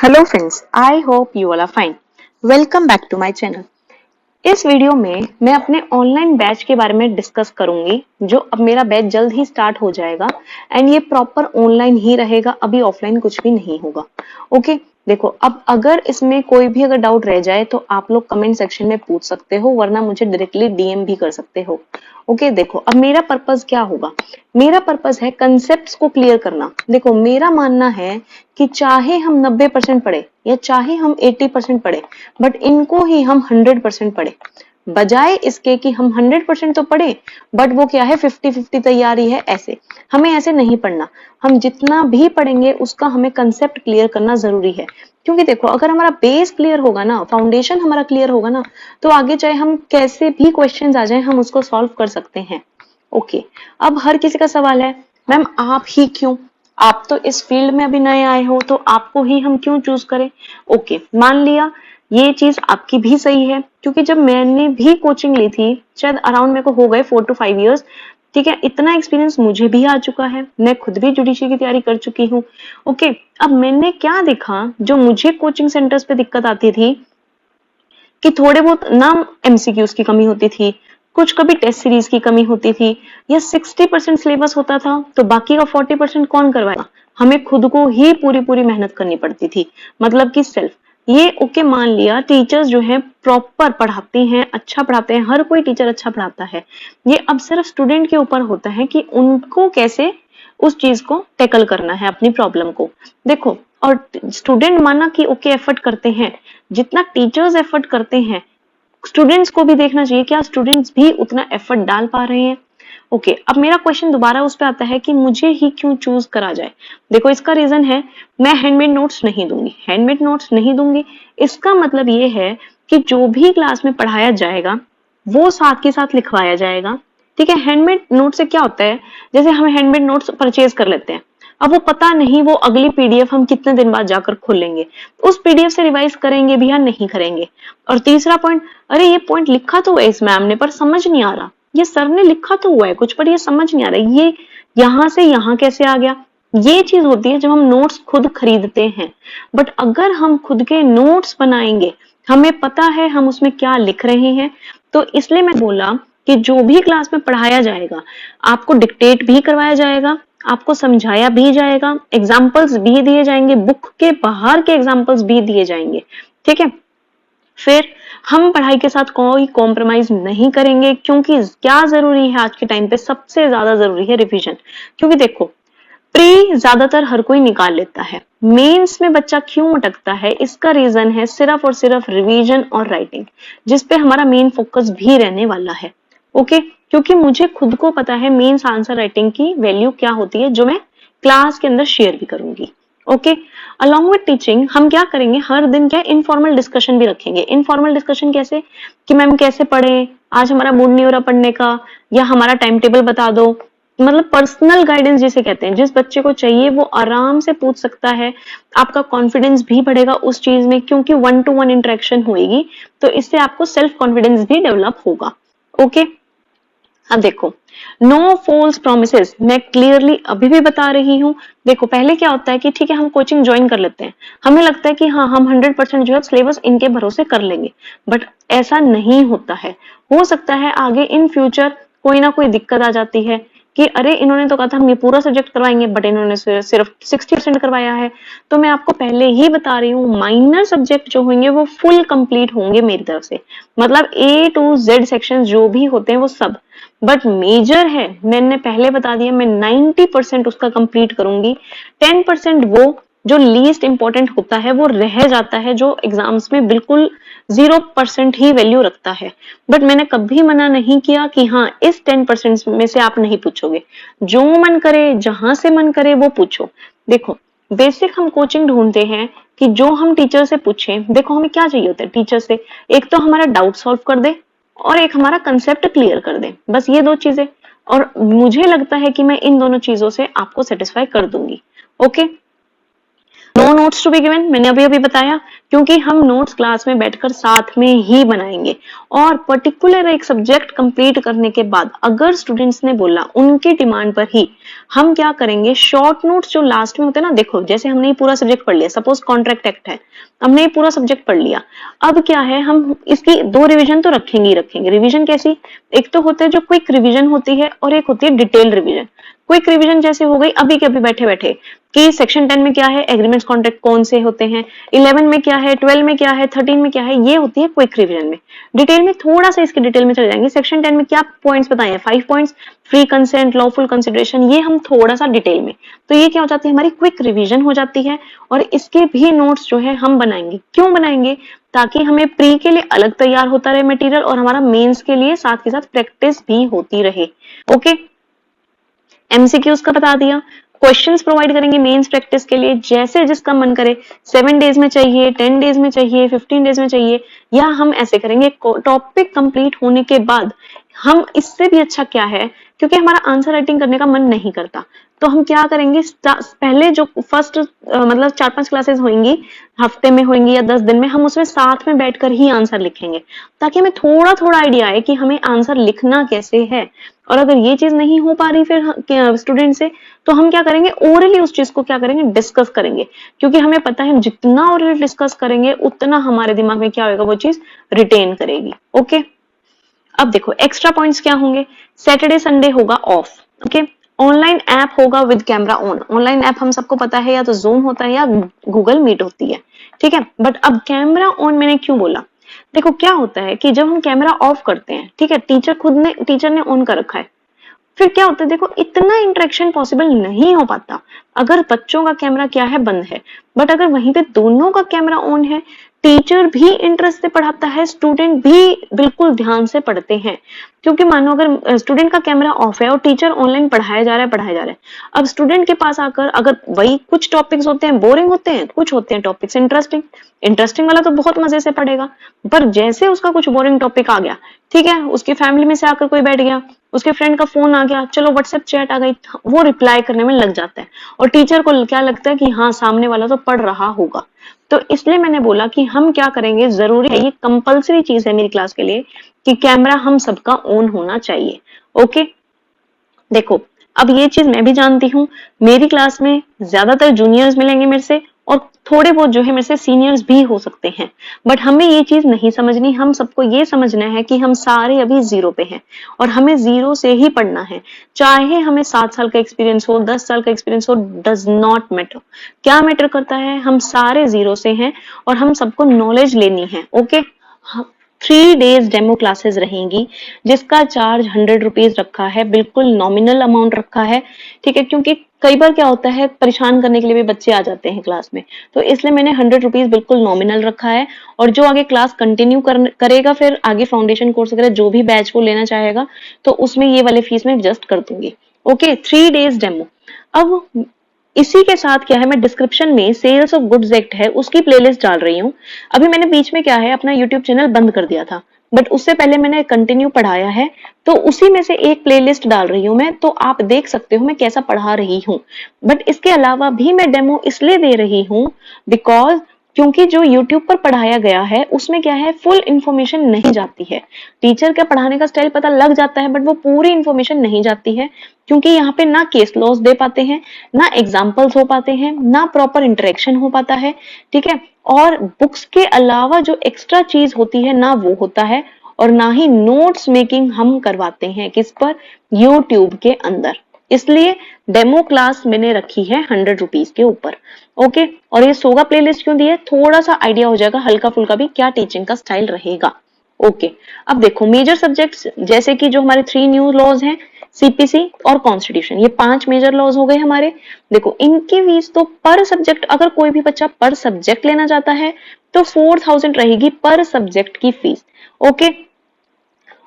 Hello friends, I hope you all are fine. Welcome back to my channel. इस video में मैं अपने online batch के बारे में डिस्कस करूंगी, जो अब मेरा बैच जल्द ही स्टार्ट हो जाएगा एंड ये प्रॉपर ऑनलाइन ही रहेगा, अभी ऑफलाइन कुछ भी नहीं होगा। ओके, देखो अब अगर इसमें कोई भी अगर डाउट रह जाए तो आप लोग कमेंट सेक्शन में पूछ सकते हो, वरना मुझे डायरेक्टली डीएम भी कर सकते हो। ओके, देखो अब मेरा पर्पस क्या होगा। मेरा पर्पस है कंसेप्ट्स को क्लियर करना। देखो मेरा मानना है कि चाहे हम 90% पढ़े या चाहे हम 80% पढ़े, बट इनको ही हम 100% पढ़े, बजाय इसके कि हम 100% तो पढ़े बट वो क्या है 50-50 तैयारी है। ऐसे हमें ऐसे नहीं पढ़ना। हम जितना भी पढ़ेंगे उसका हमें कंसेप्ट क्लियर करना जरूरी है, क्योंकि देखो अगर हमारा बेस क्लियर होगा ना, फाउंडेशन हमारा क्लियर होगा ना, तो आगे चाहे हम कैसे भी क्वेश्चंस आ जाए हम उसको सॉल्व कर सकते हैं। ओके, अब हर किसी का सवाल है, मैम आप ही क्यों, आप तो इस फील्ड में अभी नए आए हो तो आपको ही हम क्यों चूज करें। ओके, मान लिया ये चीज आपकी भी सही है, क्योंकि जब मैंने भी कोचिंग ली थी शायद अराउंड मेरे को हो गए 4 to 5 years। ठीक है, इतना एक्सपीरियंस मुझे भी आ चुका है, मैं खुद भी जुडिशरी की तैयारी कर चुकी हूँ। ओके, अब मैंने क्या देखा, जो मुझे कोचिंग सेंटर्स पे दिक्कत आती थी कि थोड़े बहुत ना एमसीक्यूज की कमी होती थी, कुछ कभी टेस्ट सीरीज की कमी होती थी, या 60% सिलेबस होता था तो बाकी का 40% कौन करवाएगा। हमें खुद को ही पूरी पूरी मेहनत करनी पड़ती थी, मतलब कि सेल्फ। ये ओके, मान लिया टीचर्स जो है प्रॉपर पढ़ाती हैं, अच्छा पढ़ाते हैं, हर कोई टीचर अच्छा पढ़ाता है। ये अब सिर्फ स्टूडेंट के ऊपर होता है कि उनको कैसे उस चीज को टैकल करना है, अपनी प्रॉब्लम को। देखो, और स्टूडेंट माना कि ओके एफर्ट करते हैं, जितना टीचर्स एफर्ट करते हैं स्टूडेंट्स को भी देखना चाहिए, क्या स्टूडेंट्स भी उतना एफर्ट डाल पा रहे हैं। ओके, अब मेरा क्वेश्चन दोबारा उस पर आता है कि मुझे ही क्यों चूज करा जाए। देखो इसका रीजन है, मैं हैंडमेड नोट्स नहीं दूंगी। हैंडमेड नोट्स नहीं दूंगी इसका मतलब ये है कि जो भी क्लास में पढ़ाया जाएगा वो साथ के साथ लिखवाया जाएगा। ठीक है, हैंडमेड नोट से क्या होता है, जैसे हम हैंडमेड नोट्स परचेज कर लेते हैं, अब वो पता नहीं वो अगली पीडीएफ हम कितने दिन बाद जाकर खोलेंगे, उस पीडीएफ से रिवाइज करेंगे भी या नहीं करेंगे। और तीसरा पॉइंट, अरे ये पॉइंट लिखा तो है इस मैम ने पर समझ नहीं आ रहा, ये सर ने लिखा तो हुआ है कुछ पर ये समझ नहीं आ रहा, ये यहां से यहां कैसे आ गया। ये चीज होती है जब हम नोट्स खुद खरीदते हैं। बट अगर हम खुद के नोट्स बनाएंगे, हमें पता है हम उसमें क्या लिख रहे हैं, तो इसलिए मैं बोला कि जो भी क्लास में पढ़ाया जाएगा आपको डिक्टेट भी करवाया जाएगा, आपको समझाया भी जाएगा, एग्जाम्पल्स भी दिए जाएंगे, बुक के बाहर के एग्जाम्पल्स भी दिए जाएंगे। ठीक है, फिर हम पढ़ाई के साथ कोई कॉम्प्रोमाइज नहीं करेंगे, क्योंकि क्या जरूरी है आज के टाइम पे, सबसे ज्यादा जरूरी है रिवीजन। क्योंकि देखो प्री ज्यादातर हर कोई निकाल लेता है, मेंस में बच्चा क्यों अटकता है, इसका रीजन है सिर्फ और सिर्फ रिवीजन और राइटिंग, जिसपे हमारा मेन फोकस भी रहने वाला है। ओके, क्योंकि मुझे खुद को पता है मेंस आंसर राइटिंग की वैल्यू क्या होती है, जो मैं क्लास के अंदर शेयर भी करूंगी। ओके, अलॉन्ग विद टीचिंग हम क्या करेंगे, हर दिन क्या इनफॉर्मल डिस्कशन भी रखेंगे। इनफॉर्मल डिस्कशन कैसे, कि मैम कैसे पढ़े, आज हमारा मूड नहीं हो रहा पढ़ने का, या हमारा टाइम टेबल बता दो। मतलब पर्सनल गाइडेंस जिसे कहते हैं, जिस बच्चे को चाहिए वो आराम से पूछ सकता है। आपका कॉन्फिडेंस भी बढ़ेगा उस चीज में, क्योंकि 1-to-1 इंटरेक्शन होगी, तो इससे आपको सेल्फ कॉन्फिडेंस भी डेवलप होगा। ओके, अब देखो नो फॉल्स प्रोमिसेस मैं क्लियरली अभी भी बता रही हूँ। देखो पहले क्या होता है कि ठीक है हम कोचिंग ज्वाइन कर लेते हैं, हमें लगता है कि हाँ हम 100% जो है सिलेबस इनके भरोसे कर लेंगे, बट ऐसा नहीं होता है। हो सकता है आगे इन फ्यूचर कोई ना कोई दिक्कत आ जाती है कि अरे इन्होंने तो कहा था हम ये पूरा सब्जेक्ट करवाएंगे, बट इन्होंने सिर्फ 60% करवाया है। तो मैं आपको पहले ही बता रही हूँ, माइनर सब्जेक्ट जो होंगे वो फुल कंप्लीट होंगे मेरी तरफ से, मतलब A to Z सेक्शन जो भी होते हैं वो सब। बट मेजर है, मैंने पहले बता दिया, मैं 90% उसका कंप्लीट करूंगी। 10% वो जो लीस्ट इंपॉर्टेंट होता है वो रह जाता है, जो एग्जाम्स में बिल्कुल 0% ही वैल्यू रखता है। बट मैंने कभी मना नहीं किया कि हाँ इस 10% में से आप नहीं पूछोगे, जो मन करे जहां से मन करे वो पूछो। देखो बेसिक हम कोचिंग ढूंढते हैं कि जो हम टीचर से पूछें। देखो हमें क्या चाहिए होता है टीचर से, एक तो हमारा डाउट सॉल्व कर दे और एक हमारा कंसेप्ट क्लियर कर दे, बस ये दो चीजें। और मुझे लगता है कि मैं इन दोनों चीजों से आपको सेटिस्फाई कर दूंगी। Okay, no notes to be given मैंने अभी अभी बताया, क्योंकि हम नोट्स क्लास में बैठकर साथ में ही बनाएंगे। और पर्टिकुलर एक सब्जेक्ट कंप्लीट करने के बाद अगर स्टूडेंट्स ने बोला उनकी डिमांड पर ही हम क्या करेंगे, शॉर्ट नोट्स जो लास्ट में होते हैं ना, देखो जैसे हमने ये पूरा सब्जेक्ट पढ़ लिया, सपोज कॉन्ट्रैक्ट एक्ट है, हमने ये पूरा सब्जेक्ट पढ़ लिया, अब क्या है, हम इसकी 2 रिवीजन तो रखेंगे ही रखेंगे। रिवीजन कैसी, एक तो होता है जो क्विक रिवीजन होती है और एक होती है डिटेल रिवीजन। क्विक रिवीजन जैसे हो गई अभी के अभी बैठे बैठे कि सेक्शन 10 में क्या है, एग्रीमेंट्स कॉन्ट्रैक्ट कौन से होते हैं, 11 में क्या है, 12 में क्या है, 13 में क्या है, ये होती है क्विक रिवीजन में। डिटेल में थोड़ा सा इसके डिटेल में चले जाएंगे, सेक्शन 10 में क्या पॉइंट्स बताए हैं, 5 points, free consent, lawful consideration, ये हम थोड़ा सा डिटेल में, तो ये क्या हो जाती है, हमारी क्विक रिवीजन हो जाती है। और इसके भी नोट्स जो है हम बनाएंगे, क्यों बनाएंगे, ताकि हमें प्री के लिए अलग तैयार होता रहे मटेरियल और हमारा मेंस के लिए साथ के साथ प्रैक्टिस भी होती रहे। ओके, एमसीक्यूज का बता दिया, क्वेश्चंस प्रोवाइड करेंगे मेंस प्रैक्टिस के लिए, जैसे जिसका मन करे, 7 डेज में चाहिए, 10 डेज में चाहिए, 15 डेज में चाहिए, या हम ऐसे करेंगे टॉपिक कंप्लीट होने के बाद हम, इससे भी अच्छा क्या है, क्योंकि हमारा आंसर राइटिंग करने का मन नहीं करता, तो हम क्या करेंगे, पहले जो फर्स्ट मतलब 4-5 क्लासेस होंगी, हफ्ते में होंगी या 10 दिन में, हम उसमें साथ में बैठकर ही आंसर लिखेंगे, ताकि हमें थोड़ा थोड़ा आइडिया आए कि हमें आंसर लिखना कैसे है। और अगर ये चीज नहीं हो पा रही फिर स्टूडेंट से, तो हम क्या करेंगे, ओरली उस चीज को क्या करेंगे, डिस्कस करेंगे, क्योंकि हमें पता है जितना ओरली डिस्कस करेंगे उतना हमारे दिमाग में क्या होगा, वो चीज रिटेन करेगी। ओके, अब देखो एक्स्ट्रा पॉइंट्स क्या होंगे, सैटरडे संडे होगा ऑफ। ओके, ऑनलाइन ऐप होगा with camera on. Online app हम सबको पता है, या तो जूम होता है या गूगल मीट होती है, ठीक है, बट अब कैमरा ऑन मैंने क्यों बोला, देखो क्या होता है कि जब हम कैमरा ऑफ करते हैं, ठीक है, टीचर ने ऑन कर रखा है, फिर क्या होता है, देखो इतना इंटरेक्शन पॉसिबल नहीं हो पाता अगर बच्चों का कैमरा क्या है, बंद है। बट अगर वहीं पे दोनों का कैमरा ऑन है, टीचर भी इंटरेस्ट से पढ़ाता है, स्टूडेंट भी बिल्कुल ध्यान से पढ़ते हैं। क्योंकि मानो अगर स्टूडेंट का कैमरा ऑफ है और टीचर ऑनलाइन पढ़ाया जा रहा है, अब स्टूडेंट के पास आकर अगर वही कुछ टॉपिक्स होते हैं बोरिंग होते हैं, कुछ होते हैं टॉपिक्स इंटरेस्टिंग वाला तो बहुत मजे से पढ़ेगा, पर जैसे उसका कुछ बोरिंग टॉपिक आ गया, ठीक है, उसकी फैमिली में से आकर कोई बैठ गया, उसके फ्रेंड का फोन आ गया, चलो व्हाट्सएप चैट आ गई, वो रिप्लाई करने में लग जाता है, और टीचर को क्या लगता है कि हाँ सामने वाला तो पढ़ रहा होगा। तो इसलिए मैंने बोला कि हम क्या करेंगे, जरूरी है, ये कंपलसरी चीज है मेरी क्लास के लिए कि कैमरा हम सबका ऑन होना चाहिए। ओके, देखो अब ये चीज मैं भी जानती हूँ, मेरी क्लास में ज्यादातर जूनियर्स मिलेंगे मेरे से, और थोड़े बहुत जो है मेरे से सीनियर्स भी हो सकते हैं, बट हमें ये चीज नहीं समझनी, हम सबको ये समझना है कि हम सारे अभी जीरो पे हैं और हमें जीरो से ही पढ़ना है, चाहे हमें 7 साल का एक्सपीरियंस हो, 10 साल का एक्सपीरियंस हो, डज नॉट मैटर। क्या मैटर करता है, हम सारे जीरो से हैं और हम सबको नॉलेज लेनी है। ओके, 3 डेज डेमो क्लासेस रहेंगी, जिसका चार्ज 100 रुपीज रखा है, बिल्कुल नॉमिनल अमाउंट रखा है, ठीक है, क्योंकि कई बार क्या होता है, परेशान करने के लिए भी बच्चे आ जाते हैं क्लास में, तो इसलिए मैंने 100 रुपीज बिल्कुल नॉमिनल रखा है। और जो आगे क्लास कंटिन्यू करेगा, फिर आगे फाउंडेशन कोर्स वगैरह जो भी बैच को लेना चाहेगा, तो उसमें ये वाले फीस में एडजस्ट कर दूंगी। Okay, 3 days demo. अब इसी के साथ क्या है, मैं डिस्क्रिप्शन में सेल्स ऑफ गुड्स एक्ट है उसकी प्लेलिस्ट डाल रही हूँ। अभी मैंने बीच में क्या है, अपना यूट्यूब चैनल बंद कर दिया था, बट उससे पहले मैंने कंटिन्यू पढ़ाया है, तो उसी में से एक प्लेलिस्ट डाल रही हूँ मैं, तो आप देख सकते हो मैं कैसा पढ़ा रही हूँ। बट इसके अलावा भी मैं डेमो इसलिए दे रही हूँ बिकॉज, क्योंकि जो YouTube पर पढ़ाया गया है उसमें क्या है, फुल इंफॉर्मेशन नहीं जाती है। टीचर का पढ़ाने का स्टाइल पता लग जाता है, बट वो पूरी इंफॉर्मेशन नहीं जाती है, क्योंकि यहाँ पे ना केस लॉस दे पाते हैं, ना एग्जाम्पल्स हो पाते हैं, ना प्रॉपर इंटरेक्शन हो पाता है, ठीक है, और बुक्स के अलावा जो एक्स्ट्रा चीज होती है ना वो होता है, और ना ही नोट्स मेकिंग हम करवाते हैं किस पर, यूट्यूब के अंदर। इसलिए डेमो क्लास मैंने रखी है 100 रुपीज के ऊपर। ओके, और ये सोगा प्लेलिस्ट क्यों दी है, थोड़ा सा आइडिया हो जाएगा हल्का फुल्का भी क्या टीचिंग का स्टाइल रहेगा। ओके, अब देखो मेजर सब्जेक्ट्स जैसे कि जो हमारे 3 न्यू लॉज हैं, सीपीसी और कॉन्स्टिट्यूशन, ये 5 मेजर लॉज हो गए हमारे। देखो इनकी फीस तो पर सब्जेक्ट, अगर कोई भी बच्चा पर सब्जेक्ट लेना चाहता है तो 4000 रहेगी पर सब्जेक्ट की फीस। ओके,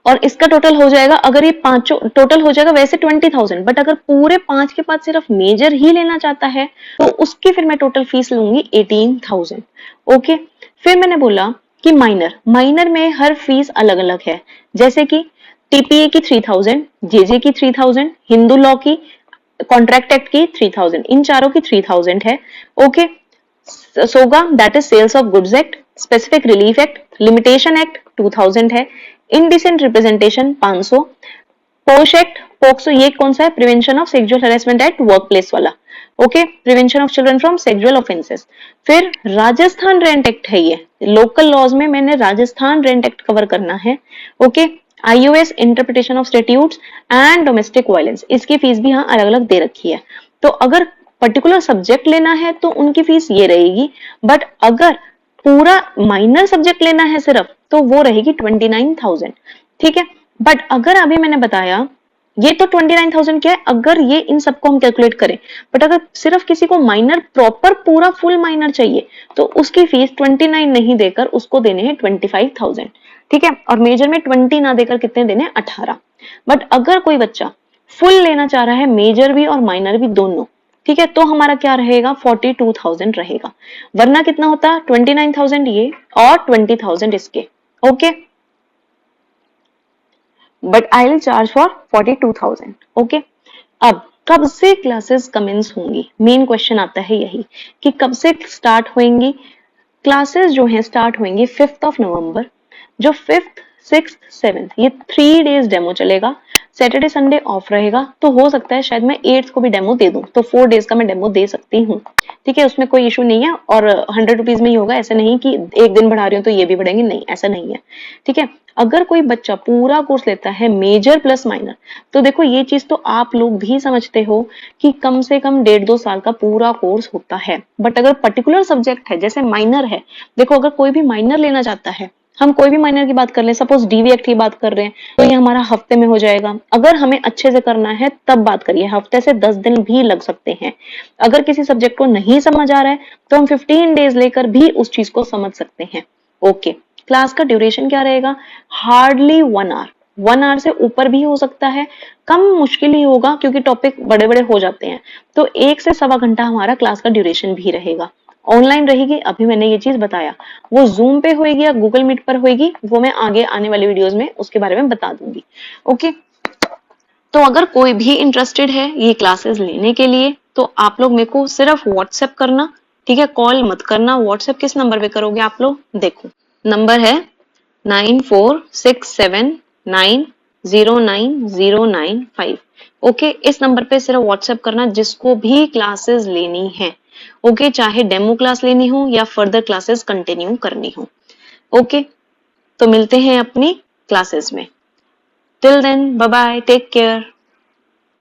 और इसका टोटल हो जाएगा, अगर ये पांचों टोटल हो जाएगा वैसे 20,000, बट अगर पूरे 5 के बाद सिर्फ मेजर ही लेना चाहता है तो उसकी फिर मैं टोटल फीस लूंगी 18,000। ओके, फिर मैंने बोला कि माइनर में हर फीस अलग अलग है, जैसे कि टीपीए की 3000, जेजे की 3000, हिंदू लॉ की, कॉन्ट्रैक्ट एक्ट की 3000, इन चारों की 3000 है। ओके, सोगा that is sales of goods act, specific relief act, limitation act 2000 है, इनडिसेंट रिप्रेजेंटेशन 500, पोश एक्ट पोक्सो ये कौन सा है, prevention of sexual harassment act workplace वाला, okay, prevention of children from sexual offences. फिर राजस्थान रेंट एक्ट है, ये लोकल लॉज में मैंने राजस्थान रेंट एक्ट कवर करना है, okay. IOS interpretation of statutes and domestic violence, इसकी फीस भी यहाँ अलग अलग दे रखी है। तो अगर पर्टिकुलर सब्जेक्ट लेना है तो उनकी फीस ये रहेगी, बट अगर पूरा माइनर सब्जेक्ट लेना है सिर्फ तो वो रहेगी 29,000, ठीक है। बट अगर अभी मैंने बताया ये तो 29,000 क्या है, अगर ये इन सबको हम कैलकुलेट करें, बट अगर सिर्फ किसी को माइनर प्रॉपर पूरा फुल माइनर चाहिए तो उसकी फीस 29 नहीं देकर उसको देने हैं 25,000, ठीक है। और मेजर में 20 ना देकर कितने देने, 18। बट अगर कोई बच्चा फुल लेना चाह रहा है, मेजर भी और माइनर भी दोनों, ठीक है, तो हमारा क्या रहेगा, 42,000 रहेगा। वरना कितना होता, 29,000 ये और 20,000 इसके, okay. But I will charge for 42,000, okay. अब कब से क्लासेस कमेंस होंगी, मेन क्वेश्चन आता है यही कि कब से स्टार्ट होंगी क्लासेस। जो है स्टार्ट होंगी 5 नवंबर। जो 5th 6th 7th ये 3 डेज डेमो चलेगा, सैटरडे संडे ऑफ रहेगा। तो हो सकता है शायद मैं 8th को भी डेमो दे दूं, तो 4 डेज का मैं डेमो दे सकती हूँ, ठीक है, उसमें कोई इशू नहीं है। और 100 रुपीज में ही होगा, ऐसा नहीं कि एक दिन बढ़ा रही हूँ तो ये भी बढ़ेंगे, नहीं ऐसा नहीं है, ठीक है। अगर कोई बच्चा पूरा कोर्स लेता है मेजर प्लस माइनर, तो देखो ये चीज तो आप लोग भी समझते हो कि कम से कम 1.5-2 साल का पूरा कोर्स होता है। बट अगर पर्टिकुलर सब्जेक्ट है जैसे माइनर है, देखो अगर कोई भी माइनर लेना चाहता है, हम कोई भी माइनर की बात कर लें, सपोज डीवी एक्ट की बात कर रहे हैं, तो ये हमारा हफ्ते में हो जाएगा। अगर हमें अच्छे से करना है तब बात करिए, हफ्ते से 10 दिन भी लग सकते हैं। अगर किसी सब्जेक्ट को नहीं समझ आ रहा है तो हम 15 डेज लेकर भी उस चीज को समझ सकते हैं, ओके। क्लास का ड्यूरेशन क्या रहेगा, हार्डली 1 आवर, 1 आवर से ऊपर भी हो सकता है, कम मुश्किल ही होगा क्योंकि टॉपिक बड़े बड़े हो जाते हैं। तो 1 से सवा घंटा हमारा क्लास का ड्यूरेशन भी रहेगा। ऑनलाइन रहेगी, अभी मैंने ये चीज बताया, वो जूम पे होएगी या गूगल मीट पर होएगी, वो मैं आगे आने वाली वीडियोस में उसके बारे में बता दूंगी, ओके। तो अगर कोई भी इंटरेस्टेड है ये क्लासेस लेने के लिए तो आप लोग मेरे को सिर्फ व्हाट्सएप करना, ठीक है, कॉल मत करना। व्हाट्सएप किस नंबर पे करोगे आप लोग, देखो नंबर है 9467909095, ओके। इस नंबर पे सिर्फ व्हाट्सएप करना जिसको भी क्लासेस लेनी है, ओके, चाहे डेमो क्लास लेनी हो या फर्दर क्लासेस कंटिन्यू करनी हो, ओके। तो मिलते हैं अपनी क्लासेस में, till then bye bye, take care.